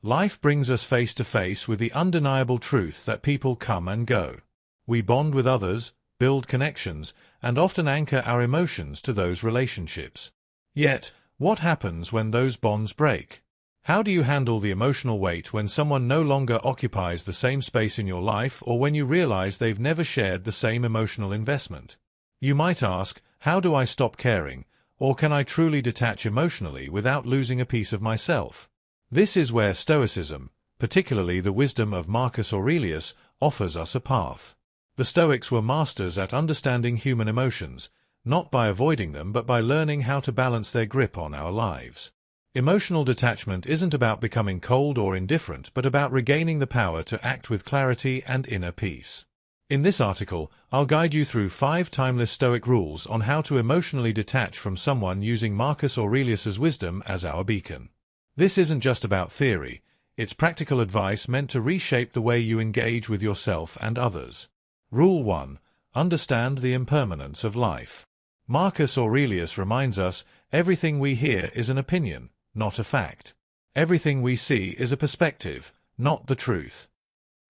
Life brings us face to face with the undeniable truth that people come and go. We bond with others, build connections, and often anchor our emotions to those relationships. Yet, what happens when those bonds break? How do you handle the emotional weight when someone no longer occupies the same space in your life, or when you realize they've never shared the same emotional investment? You might ask, how do I stop caring, or can I truly detach emotionally without losing a piece of myself? This is where Stoicism, particularly the wisdom of Marcus Aurelius, offers us a path. The Stoics were masters at understanding human emotions, not by avoiding them but by learning how to balance their grip on our lives. Emotional detachment isn't about becoming cold or indifferent, but about regaining the power to act with clarity and inner peace. In this article, I'll guide you through 5 timeless Stoic rules on how to emotionally detach from someone using Marcus Aurelius's wisdom as our beacon. This isn't just about theory, it's practical advice meant to reshape the way you engage with yourself and others. Rule 1. Understand the impermanence of life. Marcus Aurelius reminds us, everything we hear is an opinion, not a fact. Everything we see is a perspective, not the truth.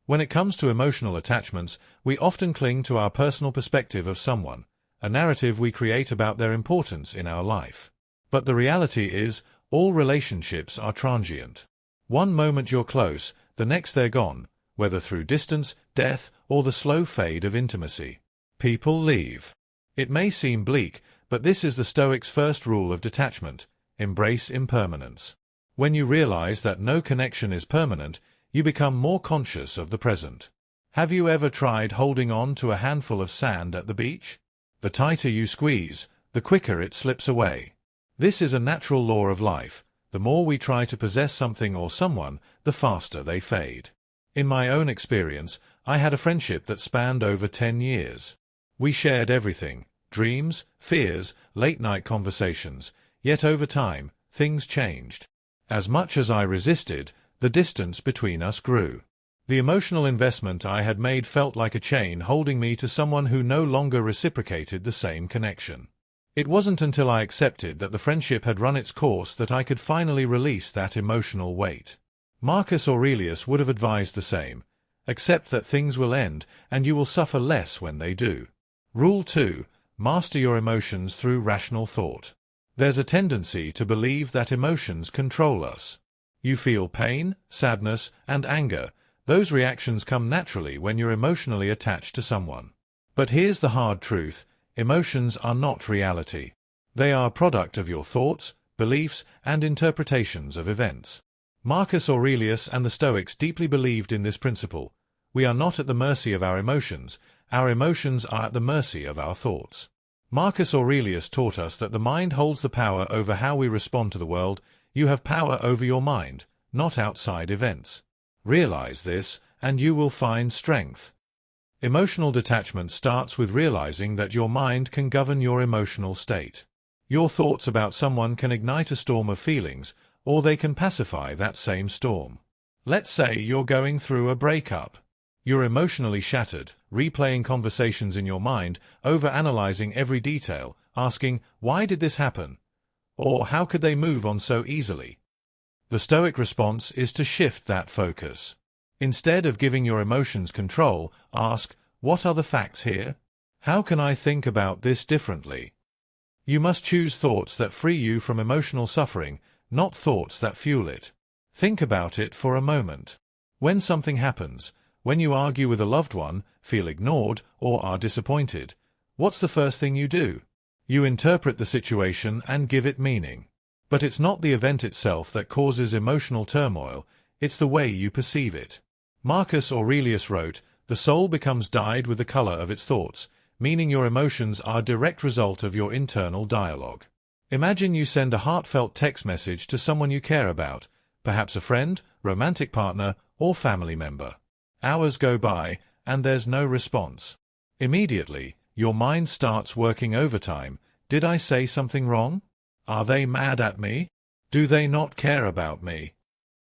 When it comes to emotional attachments, we often cling to our personal perspective of someone, a narrative we create about their importance in our life. But the reality is, all relationships are transient. One moment you're close, the next they're gone, whether through distance, death, or the slow fade of intimacy. People leave. It may seem bleak, but this is the Stoics' first rule of detachment: embrace impermanence. When you realize that no connection is permanent, you become more conscious of the present. Have you ever tried holding on to a handful of sand at the beach? The tighter you squeeze, the quicker it slips away. This is a natural law of life. The more we try to possess something or someone, the faster they fade. In my own experience, I had a friendship that spanned over 10 years. We shared everything: dreams, fears, late-night conversations. Yet over time, things changed. As much as I resisted, the distance between us grew. The emotional investment I had made felt like a chain holding me to someone who no longer reciprocated the same connection. It wasn't until I accepted that the friendship had run its course that I could finally release that emotional weight. Marcus Aurelius would have advised the same. Accept that things will end, and you will suffer less when they do. Rule 2. Master your emotions through rational thought. There's a tendency to believe that emotions control us. You feel pain, sadness, and anger. Those reactions come naturally when you're emotionally attached to someone. But here's the hard truth: emotions are not reality. They are a product of your thoughts, beliefs, and interpretations of events. Marcus Aurelius and the Stoics deeply believed in this principle. We are not at the mercy of our emotions are at the mercy of our thoughts. Marcus Aurelius taught us that the mind holds the power over how we respond to the world. You have power over your mind, not outside events. Realize this, and you will find strength. Emotional detachment starts with realizing that your mind can govern your emotional state. Your thoughts about someone can ignite a storm of feelings, or they can pacify that same storm. Let's say you're going through a breakup. You're emotionally shattered, replaying conversations in your mind, overanalyzing every detail, asking, why did this happen? Or how could they move on so easily? The Stoic response is to shift that focus. Instead of giving your emotions control, ask, what are the facts here? How can I think about this differently? You must choose thoughts that free you from emotional suffering, not thoughts that fuel it. Think about it for a moment. When something happens, when you argue with a loved one, feel ignored, or are disappointed, what's the first thing you do? You interpret the situation and give it meaning. But it's not the event itself that causes emotional turmoil, it's the way you perceive it. Marcus Aurelius wrote, "The soul becomes dyed with the color of its thoughts," meaning your emotions are a direct result of your internal dialogue. Imagine you send a heartfelt text message to someone you care about, perhaps a friend, romantic partner, or family member. Hours go by, and there's no response. Immediately, your mind starts working overtime. Did I say something wrong? Are they mad at me? Do they not care about me?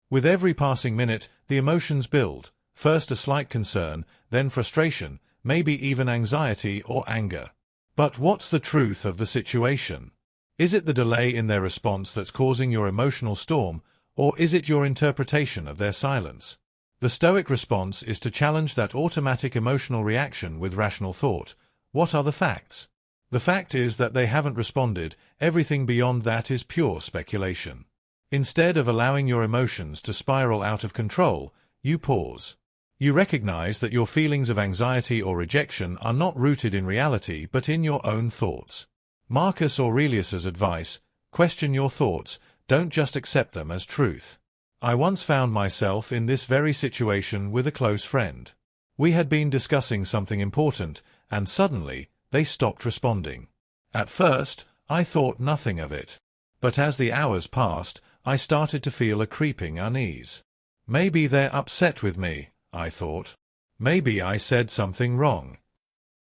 With every passing minute, the emotions build, first a slight concern, then frustration, maybe even anxiety or anger. But what's the truth of the situation? Is it the delay in their response that's causing your emotional storm, Or is it your interpretation of their silence? The Stoic response is to challenge that automatic emotional reaction with rational thought. What are the facts? The fact is that they haven't responded. Everything beyond that is pure speculation. Instead of allowing your emotions to spiral out of control, you pause. You recognize that your feelings of anxiety or rejection are not rooted in reality but in your own thoughts. Marcus Aurelius's advice: question your thoughts, don't just accept them as truth. I once found myself in this very situation with a close friend. We had been discussing something important, and suddenly, they stopped responding. At first, I thought nothing of it. But as the hours passed, I started to feel a creeping unease. Maybe they're upset with me, I thought. Maybe I said something wrong.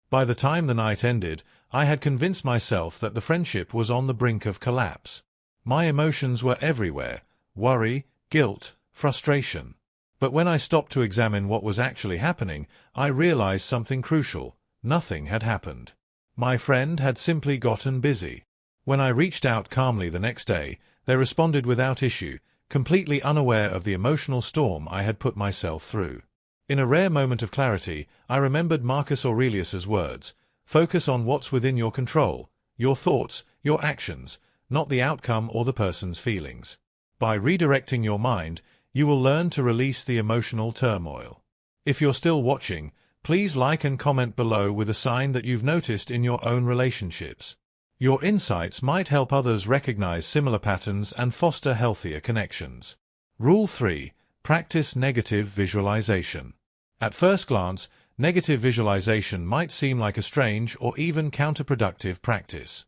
By the time the night ended, I had convinced myself that the friendship was on the brink of collapse. My emotions were everywhere: worry, guilt, frustration. But when I stopped to examine what was actually happening, I realized something crucial. Nothing had happened. My friend had simply gotten busy. When I reached out calmly the next day, they responded without issue, completely unaware of the emotional storm I had put myself through. In a rare moment of clarity, I remembered Marcus Aurelius's words: focus on what's within your control, your thoughts, your actions, not the outcome or the person's feelings. By redirecting your mind, you will learn to release the emotional turmoil. If you're still watching, please like and comment below with a sign that you've noticed in your own relationships. Your insights might help others recognize similar patterns and foster healthier connections. Rule 3. Practice negative visualization. At first glance, negative visualization might seem like a strange or even counterproductive practice.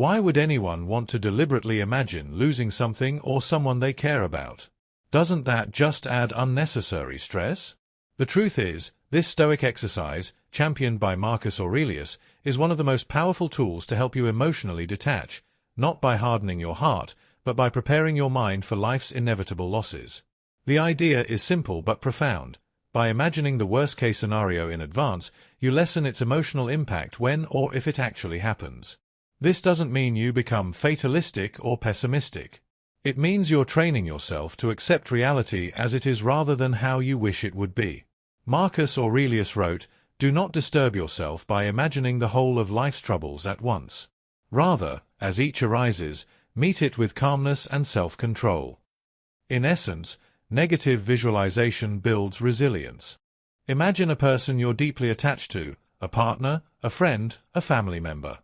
Why would anyone want to deliberately imagine losing something or someone they care about? Doesn't that just add unnecessary stress? The truth is, this Stoic exercise, championed by Marcus Aurelius, is one of the most powerful tools to help you emotionally detach, not by hardening your heart, but by preparing your mind for life's inevitable losses. The idea is simple but profound. By imagining the worst-case scenario in advance, you lessen its emotional impact when or if it actually happens. This doesn't mean you become fatalistic or pessimistic. It means you're training yourself to accept reality as it is rather than how you wish it would be. Marcus Aurelius wrote, "Do not disturb yourself by imagining the whole of life's troubles at once. Rather, as each arises, meet it with calmness and self-control." In essence, negative visualization builds resilience. Imagine a person you're deeply attached to, a partner, a friend, a family member.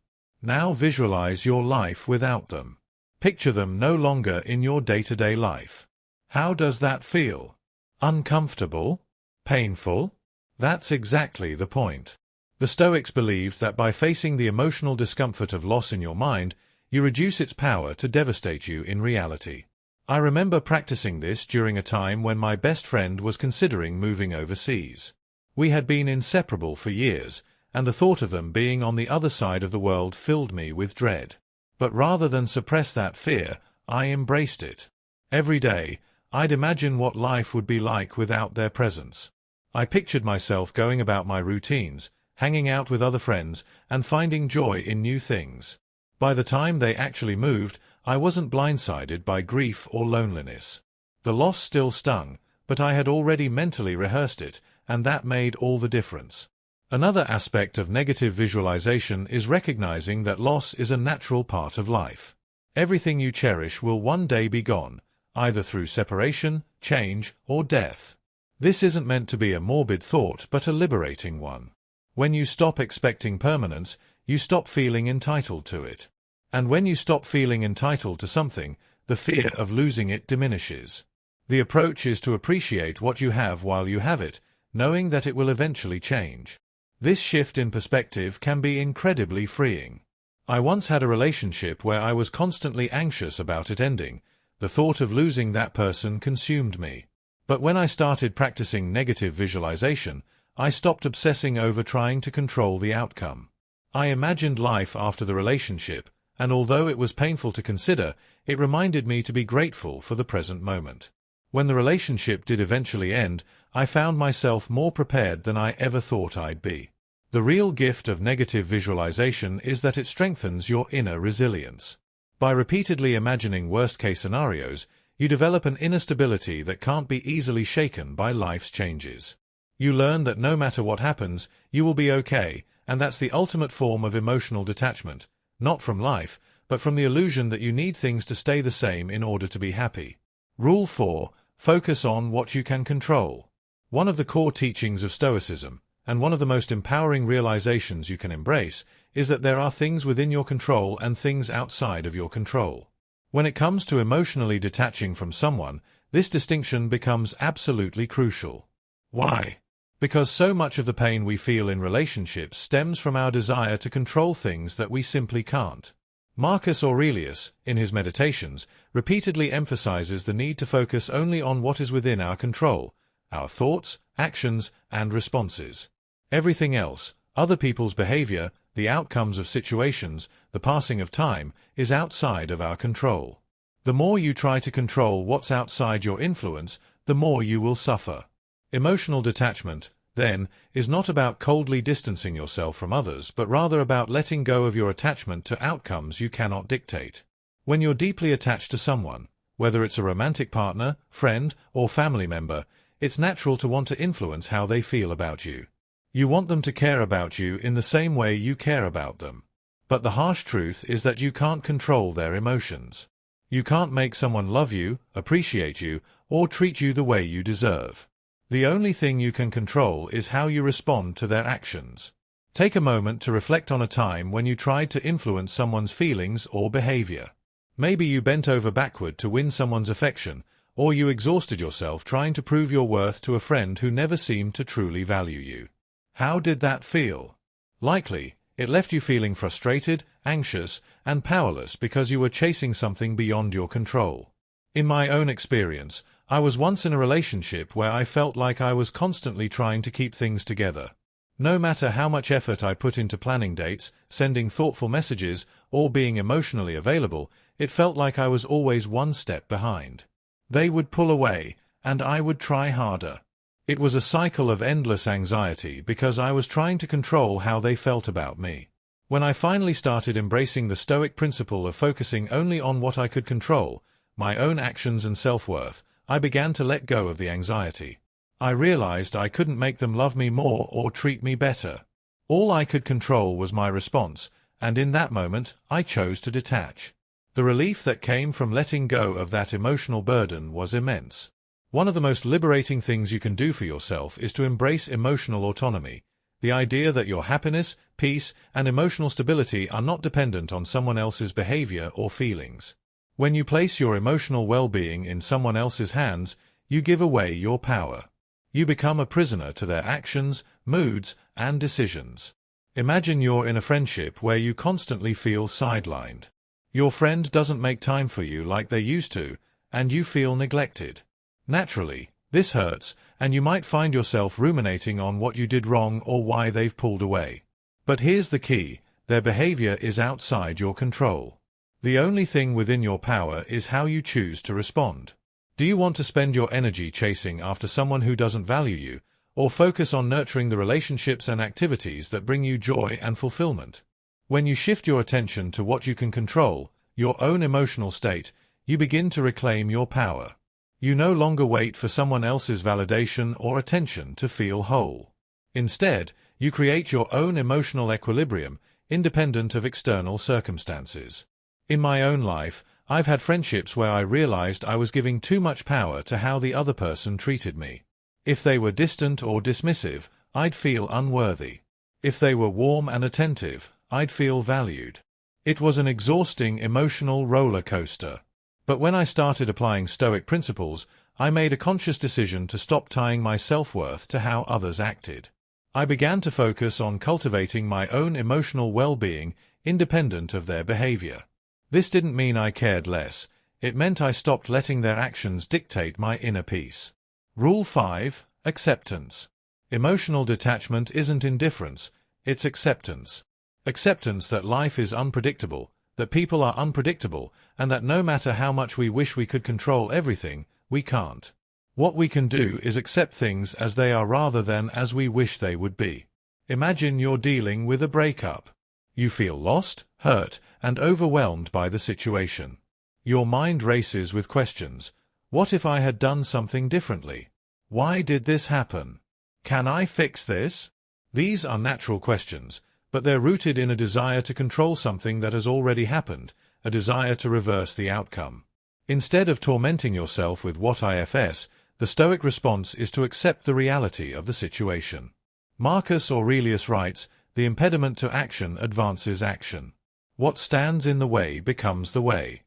Now visualize your life without them. Picture them no longer in your day-to-day life. How does that feel? Uncomfortable? Painful? That's exactly the point. The Stoics believed that by facing the emotional discomfort of loss in your mind, you reduce its power to devastate you in reality. I remember practicing this during a time when my best friend was considering moving overseas. We had been inseparable for years, and the thought of them being on the other side of the world filled me with dread. But rather than suppress that fear, I embraced it. Every day, I'd imagine what life would be like without their presence. I pictured myself going about my routines, hanging out with other friends, and finding joy in new things. By the time they actually moved, I wasn't blindsided by grief or loneliness. The loss still stung, but I had already mentally rehearsed it, and that made all the difference. Another aspect of negative visualization is recognizing that loss is a natural part of life. Everything you cherish will one day be gone, either through separation, change, or death. This isn't meant to be a morbid thought, but a liberating one. When you stop expecting permanence, you stop feeling entitled to it. And when you stop feeling entitled to something, the fear of losing it diminishes. The approach is to appreciate what you have while you have it, knowing that it will eventually change. This shift in perspective can be incredibly freeing. I once had a relationship where I was constantly anxious about it ending. The thought of losing that person consumed me. But when I started practicing negative visualization, I stopped obsessing over trying to control the outcome. I imagined life after the relationship, and although it was painful to consider, it reminded me to be grateful for the present moment. When the relationship did eventually end, I found myself more prepared than I ever thought I'd be. The real gift of negative visualization is that it strengthens your inner resilience. By repeatedly imagining worst-case scenarios, you develop an inner stability that can't be easily shaken by life's changes. You learn that no matter what happens, you will be okay, and that's the ultimate form of emotional detachment, not from life, but from the illusion that you need things to stay the same in order to be happy. Rule 4. Focus on what you can control. One of the core teachings of Stoicism, and one of the most empowering realizations you can embrace, is that there are things within your control and things outside of your control. When it comes to emotionally detaching from someone, this distinction becomes absolutely crucial. Why? Because so much of the pain we feel in relationships stems from our desire to control things that we simply can't. Marcus Aurelius, in his Meditations, repeatedly emphasizes the need to focus only on what is within our control, our thoughts, actions, and responses. Everything else, other people's behavior, the outcomes of situations, the passing of time, is outside of our control. The more you try to control what's outside your influence, the more you will suffer. Emotional detachment, then, is not about coldly distancing yourself from others, but rather about letting go of your attachment to outcomes you cannot dictate. When you're deeply attached to someone, whether it's a romantic partner, friend, or family member, it's natural to want to influence how they feel about you. You want them to care about you in the same way you care about them. But the harsh truth is that you can't control their emotions. You can't make someone love you, appreciate you, or treat you the way you deserve. The only thing you can control is how you respond to their actions. Take a moment to reflect on a time when you tried to influence someone's feelings or behavior. Maybe you bent over backward to win someone's affection, or you exhausted yourself trying to prove your worth to a friend who never seemed to truly value you. How did that feel? Likely, it left you feeling frustrated, anxious, and powerless because you were chasing something beyond your control. In my own experience, I was once in a relationship where I felt like I was constantly trying to keep things together. No matter how much effort I put into planning dates, sending thoughtful messages, or being emotionally available, it felt like I was always one step behind. They would pull away, and I would try harder. It was a cycle of endless anxiety because I was trying to control how they felt about me. When I finally started embracing the Stoic principle of focusing only on what I could control, my own actions and self-worth, I began to let go of the anxiety. I realized I couldn't make them love me more or treat me better. All I could control was my response, and in that moment, I chose to detach. The relief that came from letting go of that emotional burden was immense. One of the most liberating things you can do for yourself is to embrace emotional autonomy, the idea that your happiness, peace, and emotional stability are not dependent on someone else's behavior or feelings. When you place your emotional well-being in someone else's hands, you give away your power. You become a prisoner to their actions, moods, and decisions. Imagine you're in a friendship where you constantly feel sidelined. Your friend doesn't make time for you like they used to, and you feel neglected. Naturally, this hurts, and you might find yourself ruminating on what you did wrong or why they've pulled away. But here's the key: their behavior is outside your control. The only thing within your power is how you choose to respond. Do you want to spend your energy chasing after someone who doesn't value you, or focus on nurturing the relationships and activities that bring you joy and fulfillment? When you shift your attention to what you can control, your own emotional state, you begin to reclaim your power. You no longer wait for someone else's validation or attention to feel whole. Instead, you create your own emotional equilibrium, independent of external circumstances. In my own life, I've had friendships where I realized I was giving too much power to how the other person treated me. If they were distant or dismissive, I'd feel unworthy. If they were warm and attentive, I'd feel valued. It was an exhausting emotional roller coaster. But when I started applying Stoic principles, I made a conscious decision to stop tying my self-worth to how others acted. I began to focus on cultivating my own emotional well-being independent of their behavior. This didn't mean I cared less. It meant I stopped letting their actions dictate my inner peace. Rule 5. Acceptance. Emotional detachment isn't indifference, it's acceptance. Acceptance that life is unpredictable, that people are unpredictable, and that no matter how much we wish we could control everything, we can't. What we can do is accept things as they are rather than as we wish they would be. Imagine you're dealing with a breakup. You feel lost, hurt, and overwhelmed by the situation. Your mind races with questions. What if I had done something differently? Why did this happen? Can I fix this? These are natural questions, but they're rooted in a desire to control something that has already happened, a desire to reverse the outcome. Instead of tormenting yourself with what ifs, the Stoic response is to accept the reality of the situation. Marcus Aurelius writes, "The impediment to action advances action. What stands in the way becomes the way."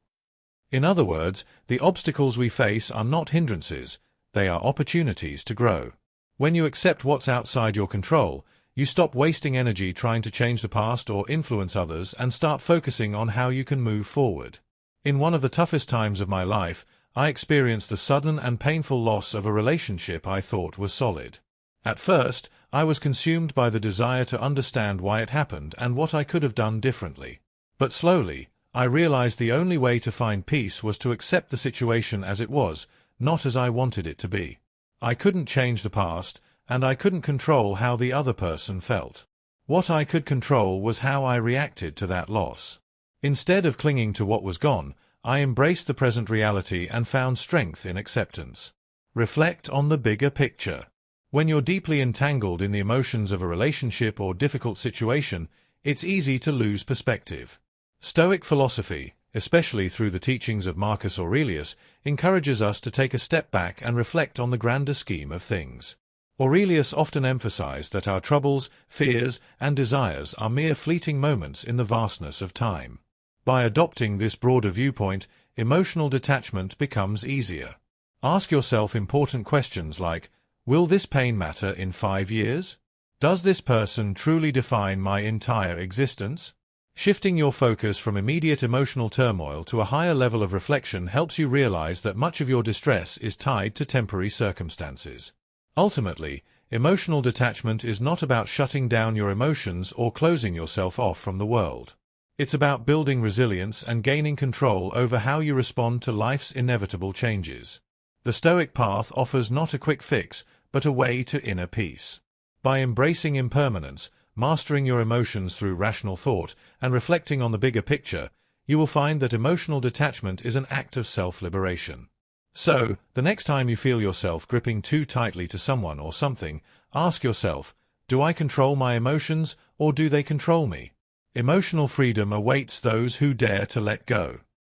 In other words, the obstacles we face are not hindrances, they are opportunities to grow. When you accept what's outside your control, you stop wasting energy trying to change the past or influence others and start focusing on how you can move forward. In one of the toughest times of my life, I experienced the sudden and painful loss of a relationship I thought was solid. At first, I was consumed by the desire to understand why it happened and what I could have done differently. But slowly, I realized the only way to find peace was to accept the situation as it was, not as I wanted it to be. I couldn't change the past, and I couldn't control how the other person felt. What I could control was how I reacted to that loss. Instead of clinging to what was gone, I embraced the present reality and found strength in acceptance. Reflect on the bigger picture. When you're deeply entangled in the emotions of a relationship or difficult situation, it's easy to lose perspective. Stoic philosophy, especially through the teachings of Marcus Aurelius, encourages us to take a step back and reflect on the grander scheme of things. Aurelius often emphasized that our troubles, fears, and desires are mere fleeting moments in the vastness of time. By adopting this broader viewpoint, emotional detachment becomes easier. Ask yourself important questions like, will this pain matter in 5 years? Does this person truly define my entire existence? Shifting your focus from immediate emotional turmoil to a higher level of reflection helps you realize that much of your distress is tied to temporary circumstances. Ultimately, emotional detachment is not about shutting down your emotions or closing yourself off from the world. It's about building resilience and gaining control over how you respond to life's inevitable changes. The Stoic path offers not a quick fix, but a way to inner peace. By embracing impermanence, mastering your emotions through rational thought, and reflecting on the bigger picture, you will find that emotional detachment is an act of self-liberation. So, the next time you feel yourself gripping too tightly to someone or something, ask yourself, do I control my emotions, or do they control me? Emotional freedom awaits those who dare to let go.